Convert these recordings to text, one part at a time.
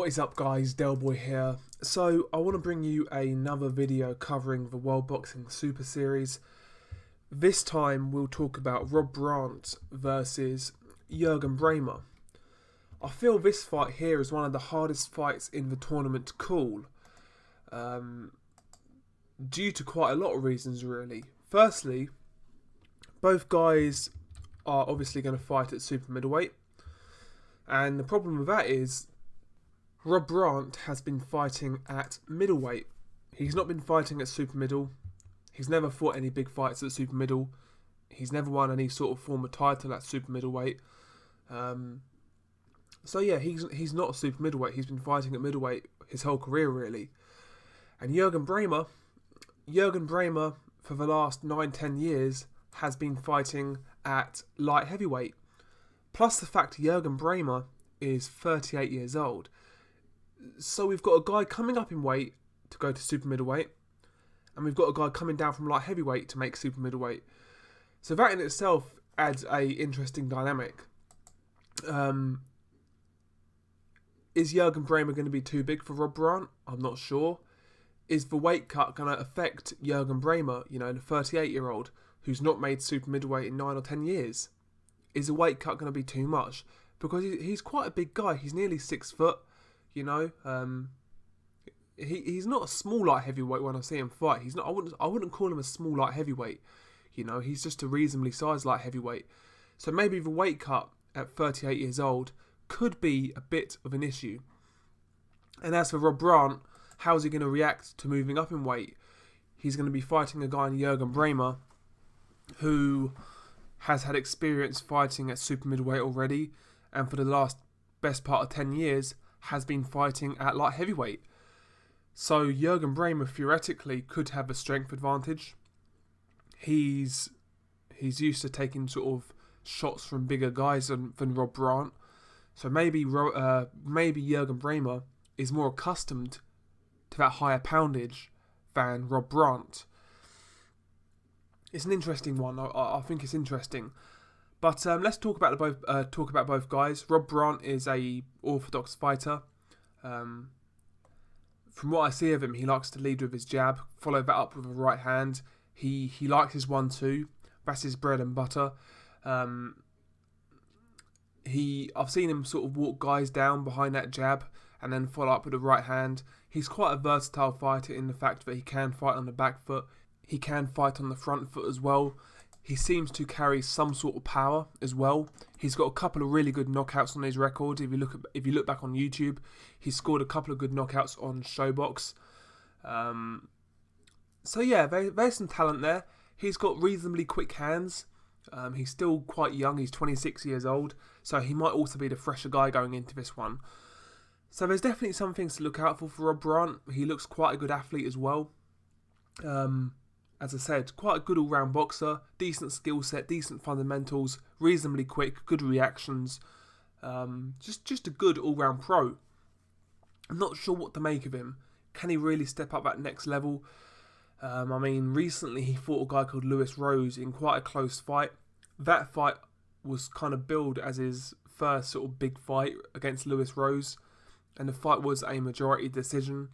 What is up, guys? Delboy here. So I want to bring you another video covering the World Boxing Super Series. This time we'll talk about Rob Brant versus Juergen Braehmer. I feel this fight here is one of the hardest fights in the tournament to call, due to quite a lot of reasons really. Firstly, both guys are obviously going to fight at super middleweight, and the problem with that is Rob Brant has been fighting at middleweight. He's not been fighting at super middle. He's never fought any big fights at super middle. He's never won any sort of form of title at super middleweight. So yeah, he's not a super middleweight. He's been fighting at middleweight his whole career really. And Juergen Braehmer for the last 9-10 years has been fighting at light heavyweight. Plus the fact Juergen Braehmer is 38 years old. So we've got a guy coming up in weight to go to super middleweight, and we've got a guy coming down from light heavyweight to make super middleweight. So that in itself adds a interesting dynamic. Is Juergen Braehmer going to be too big for Rob Brant? I'm not sure. Is the weight cut going to affect Juergen Braehmer, the 38-year-old who's not made super middleweight in 9 or 10 years? Is the weight cut going to be too much? Because he's quite a big guy. He's nearly 6 foot. He's not a small light heavyweight when I see him fight. He's not. I wouldn't call him a small light heavyweight. He's just a reasonably sized light heavyweight. So maybe the weight cut at 38 years old could be a bit of an issue. And as for Rob Brant, how's he going to react to moving up in weight? He's going to be fighting a guy in Juergen Braehmer who has had experience fighting at super middleweight already, and for the last best part of 10 years has been fighting at light heavyweight. So Juergen Braehmer theoretically could have a strength advantage. He's used to taking sort of shots from bigger guys than Rob Brant. So maybe Juergen Braehmer is more accustomed to that higher poundage than Rob Brant. It's an interesting one. I think it's interesting. But let's talk about both guys. Rob Brant is a orthodox fighter. From what I see of him, he likes to lead with his jab, follow that up with a right hand. He likes his 1-2. That's his bread and butter. I've seen him sort of walk guys down behind that jab and then follow up with a right hand. He's quite a versatile fighter in the fact that he can fight on the back foot. He can fight on the front foot as well. He seems to carry some sort of power as well. He's got a couple of really good knockouts on his record. If you look back on YouTube, he's scored a couple of good knockouts on Showbox. So yeah, there's some talent there. He's got reasonably quick hands. He's still quite young. He's 26 years old, so he might also be the fresher guy going into this one. So there's definitely some things to look out for Rob Brant. He looks quite a good athlete as well. As I said, quite a good all-round boxer, decent skill set, decent fundamentals, reasonably quick, good reactions. Just a good all-round pro. I'm not sure what to make of him. Can he really step up that next level? Recently he fought a guy called Lewis Rose in quite a close fight. That fight was kind of billed as his first sort of big fight against Lewis Rose, and the fight was a majority decision,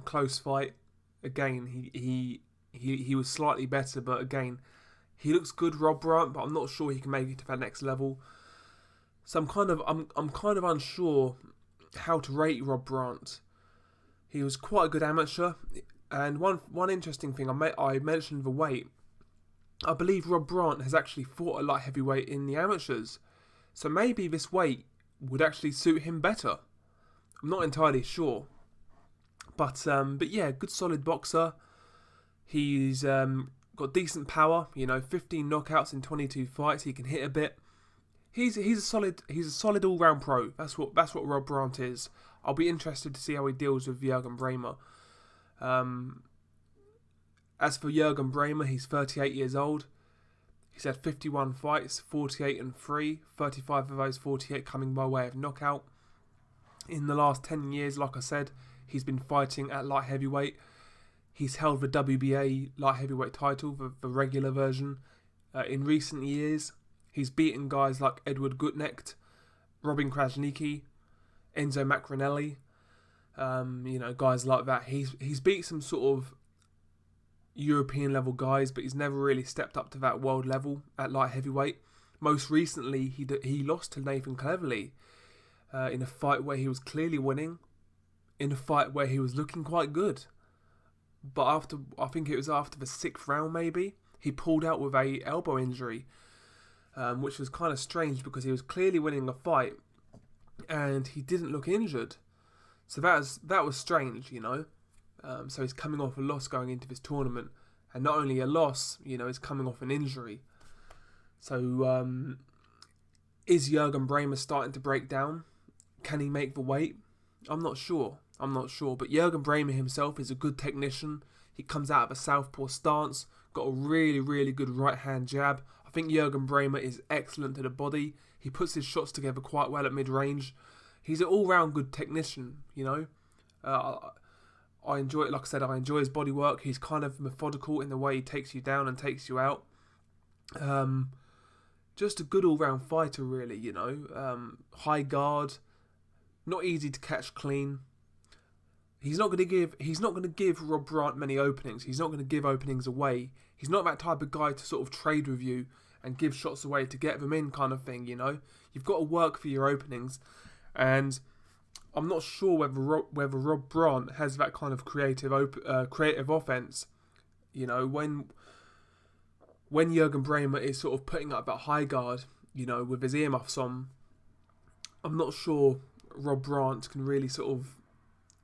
close fight. Again, he was slightly better, but again, he looks good, Rob Brant, but I'm not sure he can make it to that next level. So I'm kind of unsure how to rate Rob Brant. He was quite a good amateur, and one interesting thing I mentioned the weight. I believe Rob Brant has actually fought a light heavyweight in the amateurs, so maybe this weight would actually suit him better. I'm not entirely sure, but yeah, good solid boxer. He's got decent power, 15 knockouts in 22 fights. He can hit a bit. He's a solid all-round pro. That's what Rob Brant is. I'll be interested to see how he deals with Juergen Braehmer. As for Juergen Braehmer, he's 38 years old. He's had 51 fights, 48-3, 35 of those 48 coming by way of knockout. In the last 10 years, like I said, he's been fighting at light heavyweight. He's held the WBA light heavyweight title, the regular version. In recent years, he's beaten guys like Edward Gutnecht, Robin Krasniqi, Enzo Macronelli. Guys like that. He's beat some sort of European level guys, but he's never really stepped up to that world level at light heavyweight. Most recently, he lost to Nathan Cleverly in a fight where he was clearly winning, in a fight where he was looking quite good. But I think it was after the 6th round maybe, he pulled out with a elbow injury, which was kind of strange because he was clearly winning a fight and he didn't look injured. So that was strange, So he's coming off a loss going into this tournament, and not only a loss, he's coming off an injury. So is Juergen Braehmer starting to break down? Can he make the weight? I'm not sure. But Juergen Braehmer himself is a good technician. He comes out of a southpaw stance, got a really, really good right-hand jab. I think Juergen Braehmer is excellent to the body. He puts his shots together quite well at mid-range. He's an all-round good technician, I enjoy it. Like I said, I enjoy his body work. He's kind of methodical in the way he takes you down and takes you out. Just a good all-round fighter, really, high guard, not easy to catch clean. He's not going to give Rob Brant many openings. He's not going to give openings away. He's not that type of guy to sort of trade with you and give shots away to get them in, kind of thing. You've got to work for your openings, and I'm not sure whether Rob Brant has that kind of creative offense. When Juergen Braehmer is sort of putting up that high guard, with his earmuffs on, I'm not sure Rob Brant can really sort of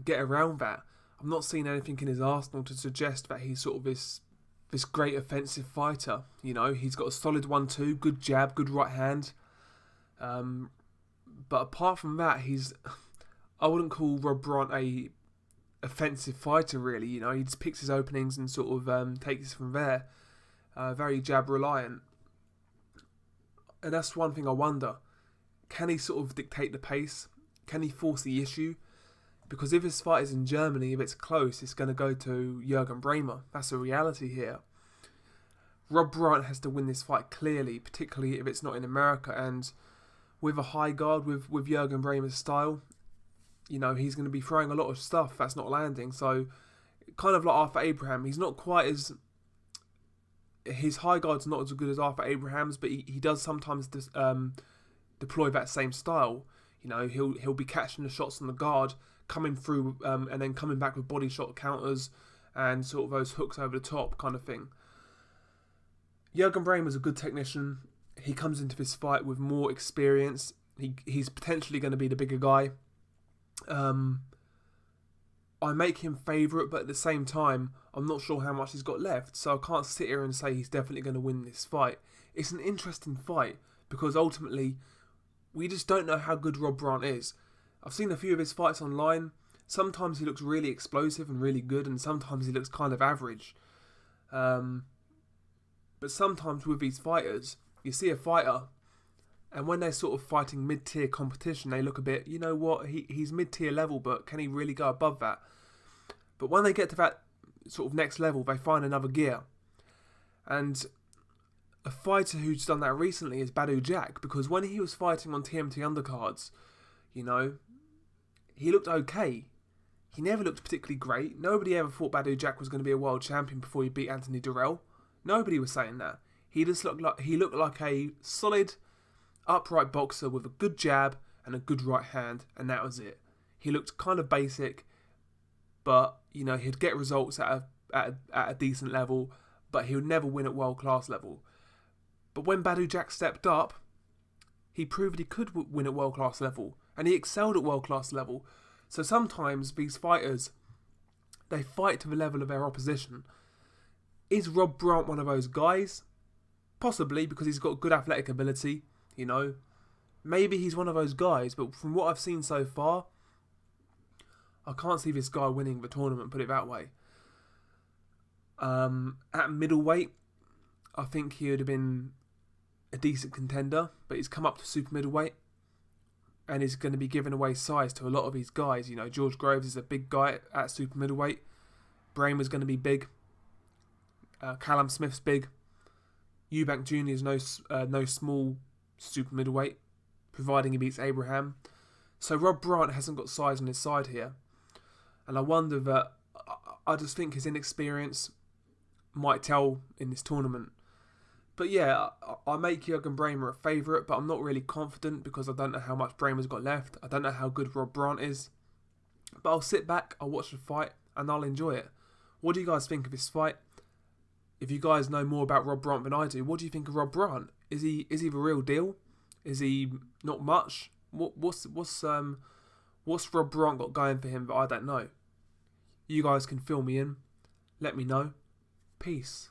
get around that. I'm not seeing anything in his arsenal to suggest that he's sort of this great offensive fighter. He's got a solid 1-2, good jab, good right hand. But apart from that, I wouldn't call Rob Brant a offensive fighter, really. He just picks his openings and sort of takes it from there. Very jab reliant. And that's one thing I wonder. Can he sort of dictate the pace? Can he force the issue? Because if his fight is in Germany, if it's close, it's going to go to Juergen Braehmer. That's a reality here. Rob Brant has to win this fight clearly, particularly if it's not in America. And with a high guard, with Juergen Braehmer's style, he's going to be throwing a lot of stuff that's not landing. So, kind of like Arthur Abraham, he's not quite as... His high guard's not as good as Arthur Abraham's, but he does sometimes deploy that same style. He'll be catching the shots on the guard, coming through and then coming back with body shot counters and sort of those hooks over the top kind of thing. Juergen Braehmer's a good technician. He comes into this fight with more experience. He's potentially going to be the bigger guy. I make him favourite, but at the same time, I'm not sure how much he's got left, so I can't sit here and say he's definitely going to win this fight. It's an interesting fight, because ultimately, we just don't know how good Rob Brant is. I've seen a few of his fights online. Sometimes he looks really explosive and really good, and sometimes he looks kind of average. But sometimes with these fighters, you see a fighter, and when they're sort of fighting mid-tier competition, they look a bit, he's mid-tier level, but can he really go above that? But when they get to that sort of next level, they find another gear. And a fighter who's done that recently is Badou Jack, because when he was fighting on TMT undercards, he looked okay. He never looked particularly great. Nobody ever thought Badou Jack was going to be a world champion before he beat Anthony Durrell. Nobody was saying that. He looked like a solid, upright boxer with a good jab and a good right hand, and that was it. He looked kind of basic, but he'd get results at a decent level, but he would never win at world class level. But when Badou Jack stepped up, he proved he could win at world class level, and he excelled at world class level. So sometimes these fighters, they fight to the level of their opposition. Is Rob Brant one of those guys? Possibly, because he's got good athletic ability. Maybe he's one of those guys, but from what I've seen so far, I can't see this guy winning the tournament, put it that way. At middleweight, I think he would have been a decent contender, but he's come up to super middleweight and is going to be giving away size to a lot of these guys. George Groves is a big guy at super middleweight. Braehmer's going to be big. Callum Smith's big. Eubank Jr. is no small super middleweight, providing he beats Abraham. So Rob Brant hasn't got size on his side here. And I wonder that, I just think his inexperience might tell in this tournament. But yeah, I make Juergen Braehmer a favourite, but I'm not really confident because I don't know how much Braehmer's got left. I don't know how good Rob Brant is. But I'll sit back, I'll watch the fight, and I'll enjoy it. What do you guys think of this fight? If you guys know more about Rob Brant than I do, what do you think of Rob Brant? Is he the real deal? Is he not much? What's Rob Brant got going for him that I don't know? You guys can fill me in. Let me know. Peace.